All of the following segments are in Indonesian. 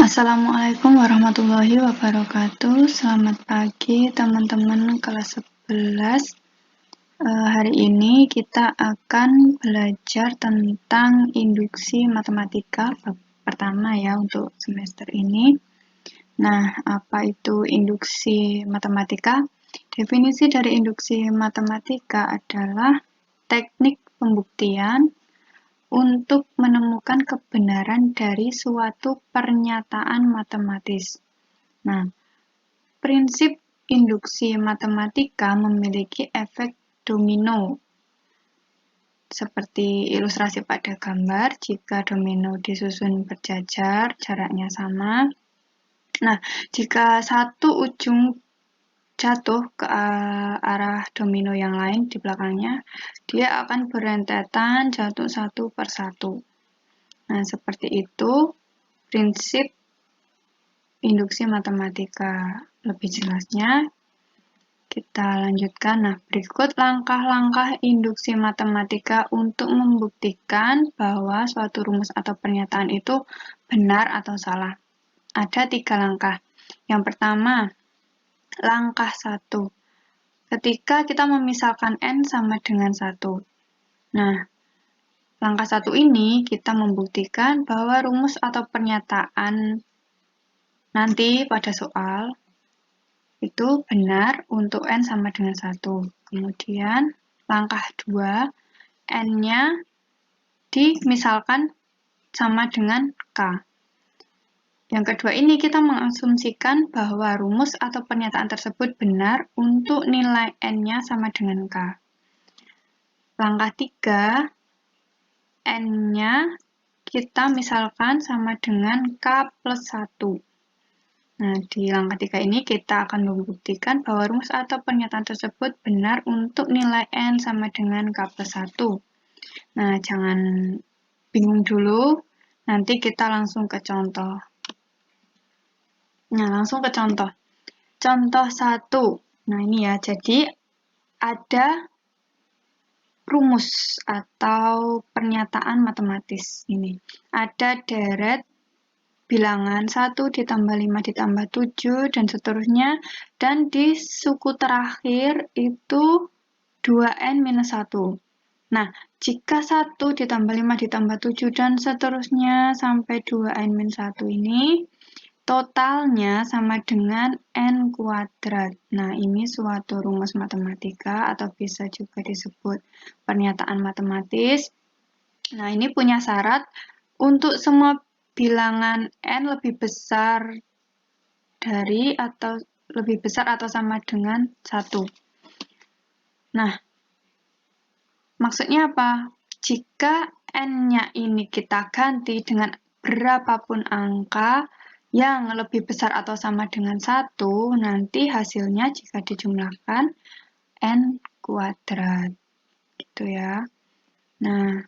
Assalamualaikum warahmatullahi wabarakatuh. Selamat pagi teman-teman kelas 11. Hari ini kita akan belajar tentang induksi matematika bab pertama ya untuk semester ini. Nah, apa itu induksi matematika? Definisi dari induksi matematika adalah teknik pembuktian untuk menemukan kebenaran dari suatu pernyataan matematis. Nah, prinsip induksi matematika memiliki efek domino. Seperti ilustrasi pada gambar, jika domino disusun berjajar, jaraknya sama. Nah, jika satu ujung jatuh ke arah domino yang lain di belakangnya, dia akan berentetan jatuh satu per satu. Nah, seperti itu prinsip induksi matematika. Lebih jelasnya, kita lanjutkan. Nah, berikut langkah-langkah induksi matematika untuk membuktikan bahwa suatu rumus atau pernyataan itu benar atau salah. Ada 3 langkah. Yang pertama, langkah 1. Ketika kita memisalkan N sama dengan 1. Nah, langkah 1 ini kita membuktikan bahwa rumus atau pernyataan nanti pada soal itu benar untuk N sama dengan 1. Kemudian langkah 2, N-nya dimisalkan sama dengan K. Yang kedua ini kita mengasumsikan bahwa rumus atau pernyataan tersebut benar untuk nilai N-nya sama dengan K. Langkah 3, N-nya kita misalkan sama dengan K plus 1. Nah, di langkah 3 ini kita akan membuktikan bahwa rumus atau pernyataan tersebut benar untuk nilai N sama dengan K plus 1. Nah, jangan bingung dulu, nanti kita langsung ke contoh. Nah, langsung ke contoh. Contoh 1. Nah, ini ya, jadi ada rumus atau pernyataan matematis ini. Ada deret bilangan 1 ditambah 5 ditambah 7 dan seterusnya, dan di suku terakhir itu 2N minus 1. Nah, jika 1 ditambah 5 ditambah 7 dan seterusnya sampai 2N minus 1 ini totalnya sama dengan N kuadrat. Nah, ini suatu rumus matematika atau bisa juga disebut pernyataan matematis. Nah, ini punya syarat untuk semua bilangan N lebih besar dari atau lebih besar atau sama dengan 1. Nah, maksudnya apa? Jika N-nya ini kita ganti dengan berapapun angka yang lebih besar atau sama dengan 1, nanti hasilnya jika dijumlahkan N kuadrat. Gitu ya. Nah,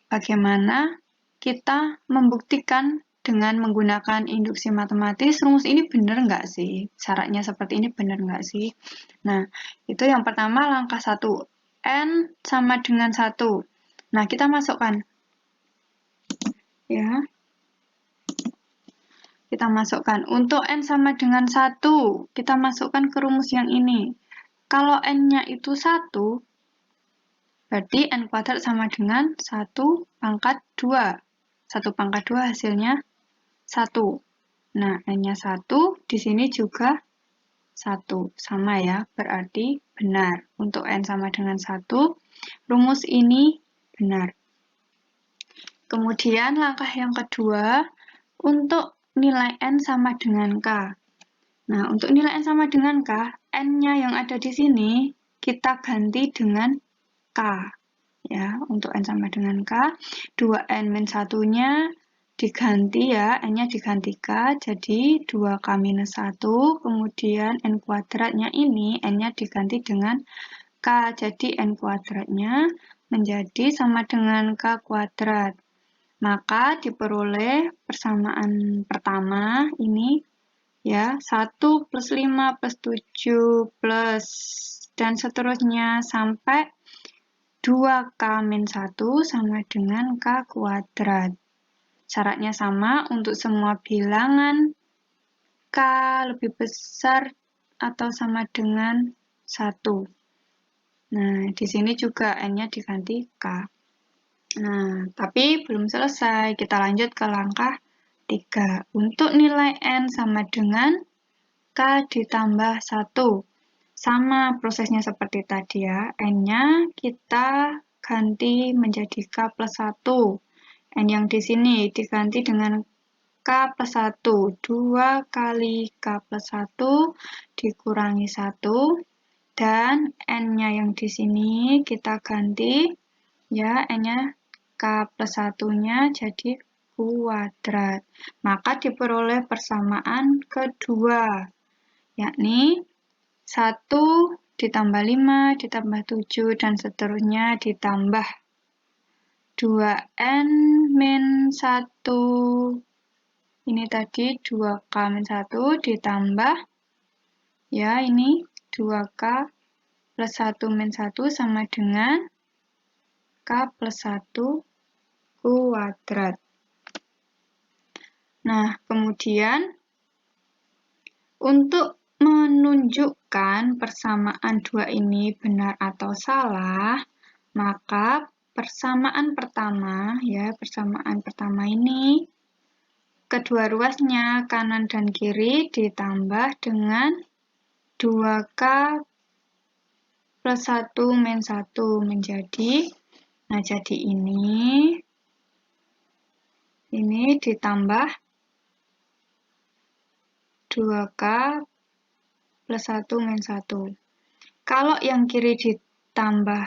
bagaimana kita membuktikan dengan menggunakan induksi matematis, rumus ini benar nggak sih? Syaratnya seperti ini benar nggak sih? Nah, itu yang pertama langkah 1. N sama dengan 1. Nah, kita masukkan. Ya. Kita masukkan. Untuk N sama dengan 1, kita masukkan ke rumus yang ini. Kalau N-nya itu 1, berarti N kuadrat sama dengan 1 pangkat 2. 1 pangkat 2 hasilnya 1. Nah, N-nya 1, di sini juga 1. Sama ya, berarti benar. Untuk N sama dengan 1, rumus ini benar. Kemudian langkah yang kedua, untuk nilai N sama dengan K. Nah, untuk nilai N sama dengan K, N-nya yang ada di sini kita ganti dengan K. Ya, untuk N sama dengan K, 2N min 1-nya diganti ya, N-nya diganti K, jadi 2K minus 1, kemudian N kuadratnya ini, N-nya diganti dengan K, jadi N kuadratnya menjadi sama dengan K kuadrat. Maka diperoleh persamaan pertama ini, ya, 1 plus 5 plus 7 plus dan seterusnya sampai 2K min 1 sama dengan K kuadrat. Syaratnya sama untuk semua bilangan K lebih besar atau sama dengan 1. Nah, di sini juga N-nya diganti K. Nah, tapi belum selesai. Kita lanjut ke langkah 3. Untuk nilai N sama dengan K ditambah 1. Sama prosesnya seperti tadi ya. N-nya kita ganti menjadi K plus 1. N yang di sini diganti dengan K plus 1. 2 kali K plus 1 dikurangi 1. Dan N-nya yang di sini kita ganti, ya, N-nya K plus 1-nya jadi kuadrat. Maka diperoleh persamaan kedua, yakni 1 ditambah 5 ditambah 7 dan seterusnya ditambah 2N min 1. Ini tadi 2K min 1 ditambah, ya, ini 2K plus 1 min 1 sama dengan K plus 1 kuadrat. Nah, kemudian untuk menunjukkan persamaan dua ini benar atau salah, maka persamaan pertama, ya, persamaan pertama ini kedua ruasnya kanan dan kiri ditambah dengan 2K plus 1 min 1 menjadi, nah, jadi ini ditambah 2K plus 1 min 1. Kalau yang kiri ditambah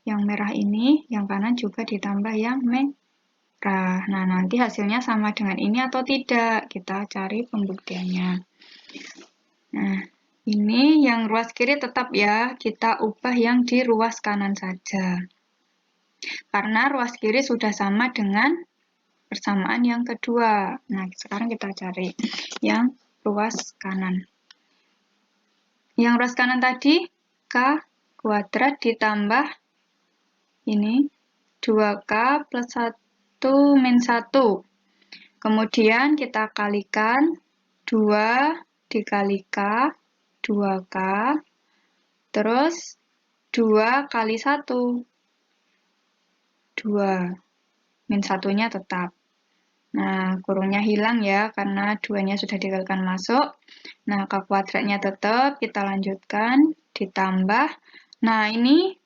yang merah ini, yang kanan juga ditambah yang merah. Nah, nanti hasilnya sama dengan ini atau tidak? Kita cari pembuktiannya. Nah, ini yang ruas kiri tetap ya, kita ubah yang di ruas kanan saja. Karena ruas kiri sudah sama dengan persamaan yang kedua. Nah, sekarang kita cari yang ruas kanan. Yang ruas kanan tadi, K kuadrat ditambah ini 2K plus 1 min 1. Kemudian kita kalikan 2 dikali K, 2K, terus 2 kali 1, 2, min 1-nya tetap. Nah, kurungnya hilang ya, karena 2-nya sudah dikalikan masuk. Nah, K kuadratnya tetap, kita lanjutkan, ditambah. Nah, ini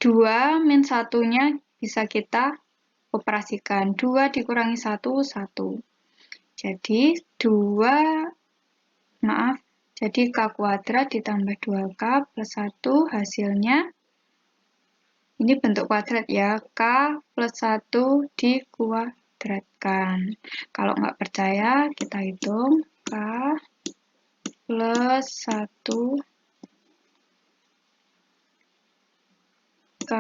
2 min 1-nya bisa kita operasikan. 2 dikurangi 1, 1. Jadi, jadi K kuadrat ditambah 2K plus 1 hasilnya, ini bentuk kuadrat ya, K plus 1 dikuadratkan. Kalau nggak percaya, kita hitung K plus 1, K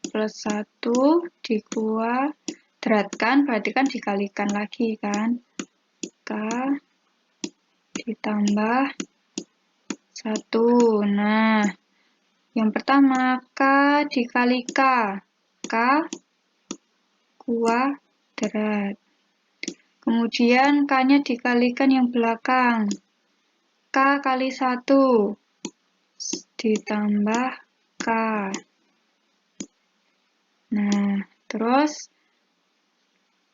plus 1 dikuadratkan, berarti kan dikalikan lagi kan. K ditambah 1. Nah, yang pertama, K dikali K. K kuadrat. Kemudian K-nya dikalikan yang belakang. K kali 1 ditambah K. Nah, terus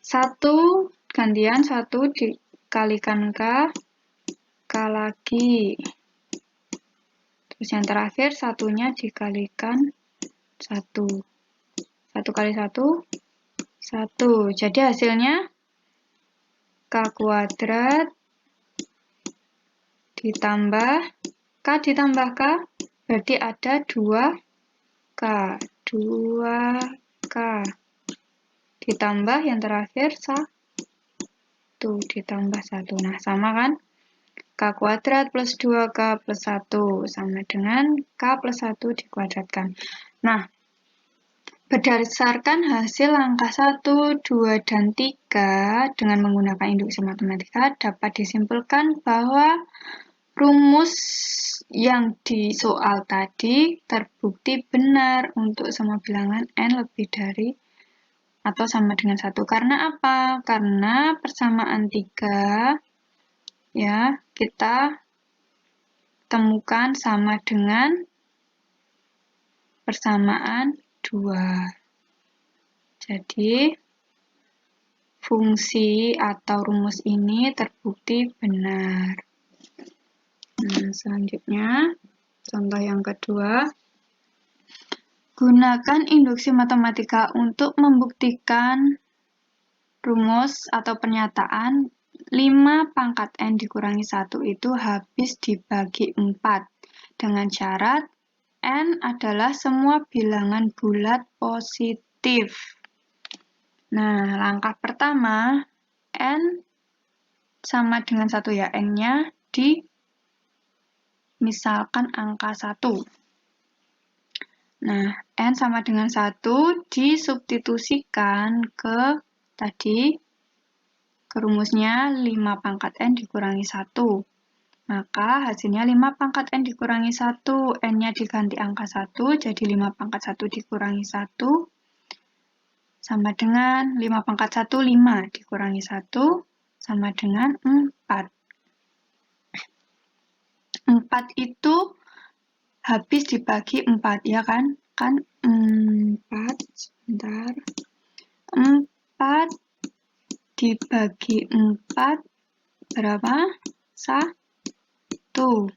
1 gantian 1 dikalikan K, K lagi. Terus yang terakhir satunya dikalikan 1. 1 kali 1, 1. Jadi hasilnya K kuadrat ditambah K ditambah K, berarti ada 2K. 2K. Ditambah yang terakhir 1. Ditambah 1. Nah, sama kan? K kuadrat plus 2K plus 1 sama dengan K plus 1 dikuadratkan. Nah, berdasarkan hasil angka 1, 2, dan 3 dengan menggunakan induksi matematika dapat disimpulkan bahwa rumus yang di soal tadi terbukti benar untuk semua bilangan N lebih dari atau sama dengan 1. Karena apa? Karena persamaan 3 ya, kita temukan sama dengan persamaan 2. Jadi, fungsi atau rumus ini terbukti benar. Nah, selanjutnya, contoh yang kedua. Gunakan induksi matematika untuk membuktikan rumus atau pernyataan 5 pangkat N dikurangi 1 itu habis dibagi 4 dengan syarat N adalah semua bilangan bulat positif. Nah, langkah pertama, N sama dengan 1 ya, N-nya misalkan angka 1. Nah, N sama dengan 1 disubstitusikan ke tadi, ke rumusnya 5 pangkat N dikurangi 1. Maka hasilnya 5 pangkat N dikurangi 1. N-nya diganti angka 1, jadi 5 pangkat 1 dikurangi 1 sama dengan 5 pangkat 1, 5 dikurangi 1 sama dengan 4. 4 itu habis dibagi 4, ya kan? Kan 4, sebentar. 4 dibagi 4 berapa? 1.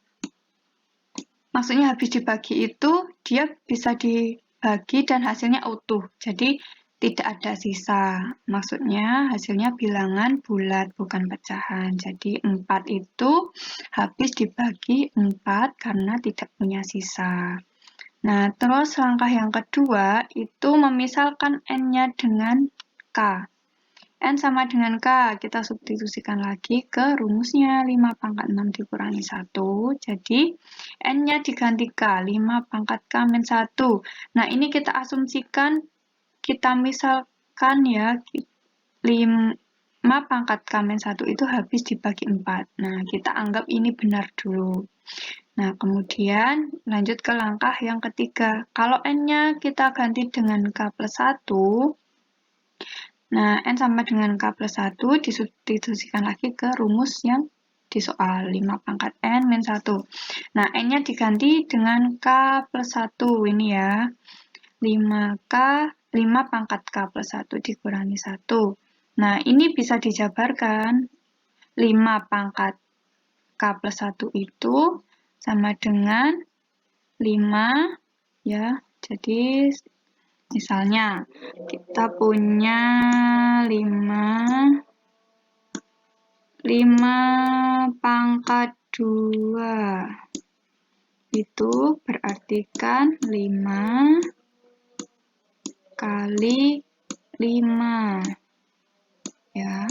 Maksudnya habis dibagi itu dia bisa dibagi dan hasilnya utuh. Jadi tidak ada sisa. Maksudnya hasilnya bilangan bulat bukan pecahan. Jadi 4 itu habis dibagi 4 karena tidak punya sisa. Nah, terus langkah yang kedua itu memisalkan N-nya dengan K. N sama dengan K, kita substitusikan lagi ke rumusnya 5 pangkat 6 dikurangi 1. Jadi, N-nya diganti K, 5 pangkat K min 1. Nah, ini kita asumsikan, kita misalkan ya, 5 pangkat K min 1 itu habis dibagi 4. Nah, kita anggap ini benar dulu. Nah, kemudian lanjut ke langkah yang ketiga. Kalau N-nya kita ganti dengan K plus 1, nah, N sama dengan K plus 1 disubstitusikan lagi ke rumus yang di soal 5 pangkat N min 1. Nah, N-nya diganti dengan K plus 1 ini ya. 5 pangkat K plus 1 dikurangi 1. Nah, ini bisa dijabarkan. 5 pangkat K plus 1 itu sama dengan 5 ya. Jadi misalnya kita punya 5 pangkat 2. Itu berarti kan 5 kali 5. Ya.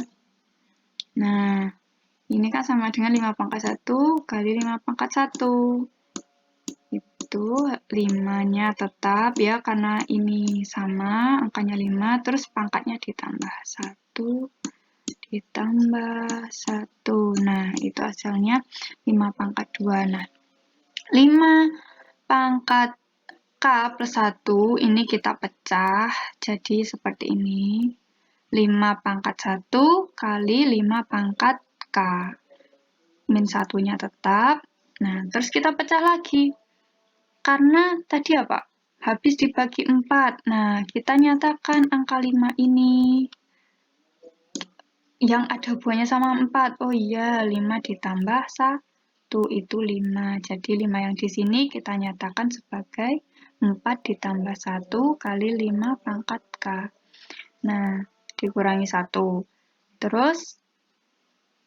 Nah, ini kan sama dengan 5 pangkat 1 kali 5 pangkat 1. Itu 5-nya tetap ya, karena ini sama, angkanya 5, terus pangkatnya ditambah 1, ditambah 1. Nah, itu hasilnya 5 pangkat 2. Nah, 5 pangkat K plus 1 ini kita pecah, jadi seperti ini. 5 pangkat 1 kali 5 pangkat K. Min 1-nya tetap. Nah, terus kita pecah lagi. Karena tadi apa? Habis dibagi 4. Nah, kita nyatakan angka 5 ini yang ada buahnya sama 4. Oh iya, 5 ditambah 1 itu 5. Jadi 5 yang di sini kita nyatakan sebagai 4 ditambah 1 kali 5 pangkat K. Nah, dikurangi 1. Terus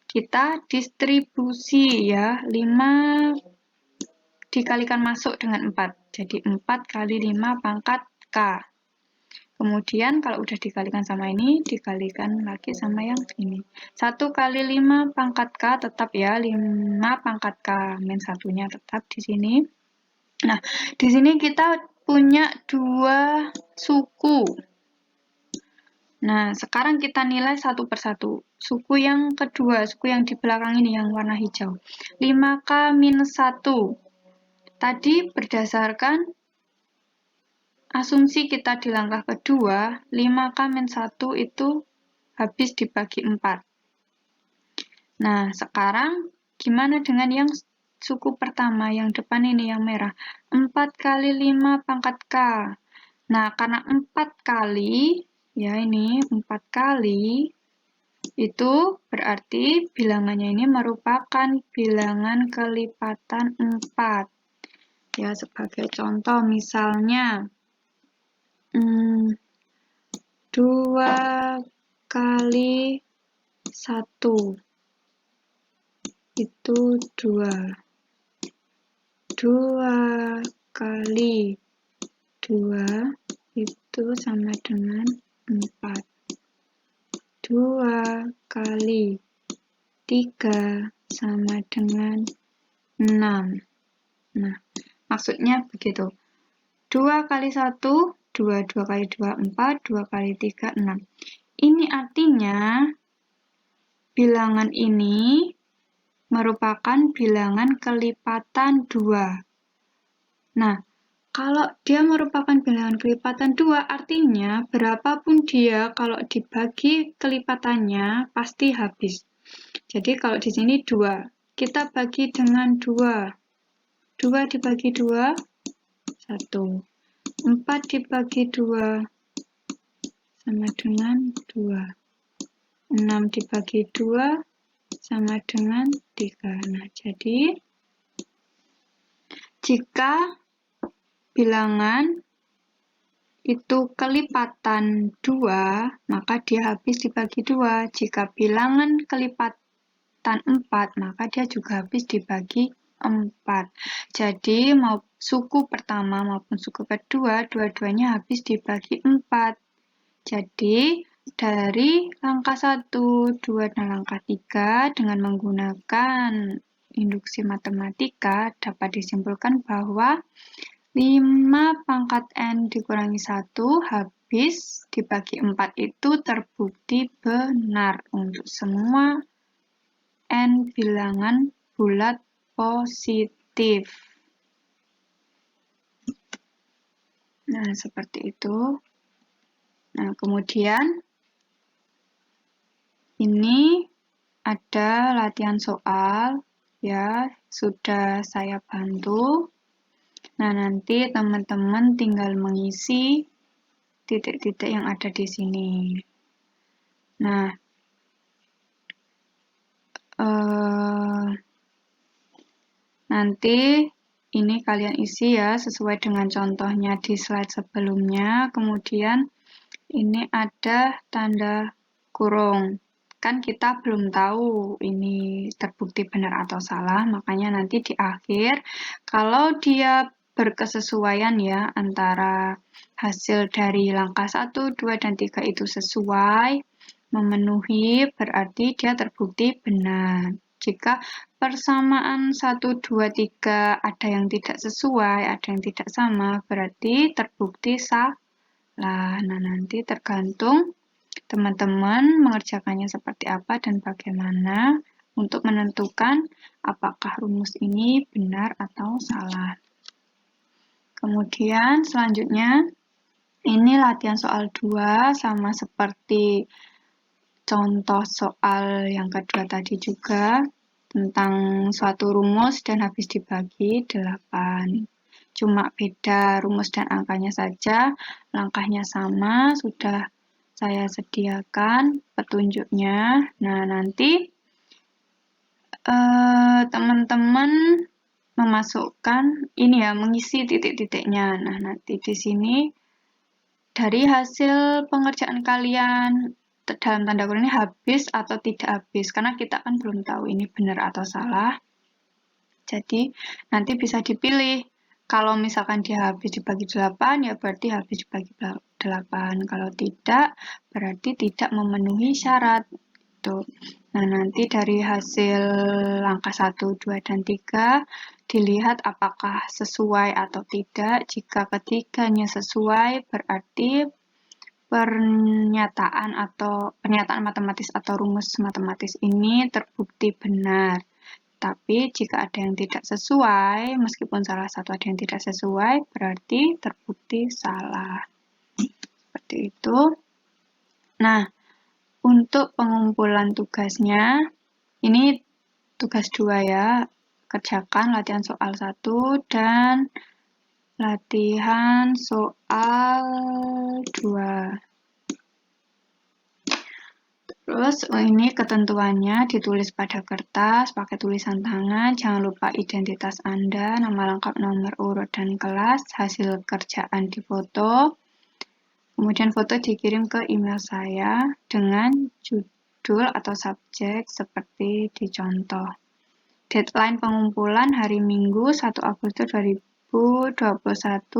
kita distribusi ya, 5 dikalikan masuk dengan 4. Jadi 4 kali 5 pangkat K. Kemudian kalau udah dikalikan sama ini, dikalikan lagi sama yang ini. 1 kali 5 pangkat K tetap ya, 5 pangkat K min 1-nya tetap di sini. Nah, di sini kita punya 2 suku. Nah, sekarang kita nilai satu persatu. Suku yang kedua, suku yang di belakang ini yang warna hijau. 5K minus 1. Tadi berdasarkan asumsi kita di langkah kedua, 5K-1 itu habis dibagi 4. Nah, sekarang gimana dengan yang suku pertama, yang depan ini, yang merah? 4 kali 5 pangkat K. Nah, karena 4 kali, ya ini 4 kali, itu berarti bilangannya ini merupakan bilangan kelipatan 4. Ya, sebagai contoh misalnya 2 kali 1 itu 2. 2 kali 2 itu sama dengan 4. 2 kali 3 sama dengan 6. Nah, maksudnya begitu. 2 kali 1, 2, 2 kali 2, 4, 2 kali 3, 6. Ini artinya bilangan ini merupakan bilangan kelipatan 2. Nah, kalau dia merupakan bilangan kelipatan 2, artinya berapapun dia kalau dibagi kelipatannya pasti habis. Jadi kalau di sini 2, kita bagi dengan 2. 2 dibagi 2, 1. 4 dibagi 2, sama dengan 2. 6 dibagi 2, sama dengan 3. Nah, jadi jika bilangan itu kelipatan 2, maka dia habis dibagi 2. Jika bilangan kelipatan 4, maka dia juga habis dibagi 4. Jadi, mau suku pertama maupun suku kedua, dua-duanya habis dibagi 4. Jadi, dari langkah 1, 2, dan langkah 3, dengan menggunakan induksi matematika, dapat disimpulkan bahwa 5 pangkat N dikurangi 1 habis dibagi 4 itu terbukti benar untuk semua N bilangan bulat positif. Nah, seperti itu. Nah, kemudian ini ada latihan soal, ya, sudah saya bantu. Nah, nanti teman-teman tinggal mengisi titik-titik yang ada di sini. Nah, nanti ini kalian isi ya sesuai dengan contohnya di slide sebelumnya. Kemudian ini ada tanda kurung. Kan kita belum tahu ini terbukti benar atau salah, makanya nanti di akhir kalau dia berkesesuaian ya antara hasil dari langkah 1, 2, dan 3 itu sesuai, memenuhi, berarti dia terbukti benar. Jika persamaan 1, 2, 3 ada yang tidak sesuai, ada yang tidak sama, berarti terbukti salah. Nah, nanti tergantung teman-teman mengerjakannya seperti apa dan bagaimana untuk menentukan apakah rumus ini benar atau salah. Kemudian selanjutnya, ini latihan soal 2 sama seperti contoh soal yang kedua tadi juga, tentang suatu rumus dan habis dibagi 8. Cuma beda rumus dan angkanya saja, langkahnya sama, sudah saya sediakan petunjuknya. Nah, nanti teman-teman memasukkan ini ya, mengisi titik-titiknya. Nah, nanti di sini dari hasil pengerjaan kalian dalam tanda kurung ini habis atau tidak habis, karena kita kan belum tahu ini benar atau salah. Jadi nanti bisa dipilih. Kalau misalkan dia habis dibagi 8, ya berarti habis dibagi 8. Kalau tidak, berarti tidak memenuhi syarat. Tuh. Nah, nanti dari hasil langkah 1, 2, dan 3, dilihat apakah sesuai atau tidak. Jika ketiganya sesuai, berarti pernyataan matematis atau rumus matematis ini terbukti benar. Tapi jika ada yang tidak sesuai, meskipun salah satu ada yang tidak sesuai, berarti terbukti salah. Seperti itu. Nah, untuk pengumpulan tugasnya, ini tugas 2 ya. Kerjakan latihan soal 1 dan latihan soal 2. Terus ini ketentuannya ditulis pada kertas, pakai tulisan tangan, jangan lupa identitas Anda, nama lengkap, nomor urut, dan kelas, hasil kerjaan difoto, kemudian foto dikirim ke email saya dengan judul atau subjek seperti di contoh. Deadline pengumpulan hari Minggu 1 Agustus 2021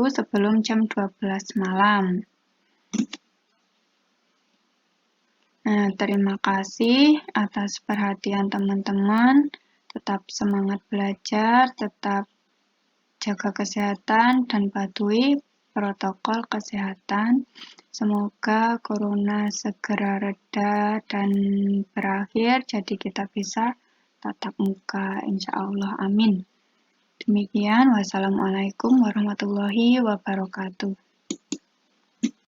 sebelum jam 12 malam. Nah, terima kasih atas perhatian teman-teman. Tetap semangat belajar, tetap jaga kesehatan, dan patuhi protokol kesehatan. Semoga corona segera reda dan berakhir, jadi kita bisa tatap muka, insya Allah. Amin. Demikian, wassalamualaikum warahmatullahi wabarakatuh.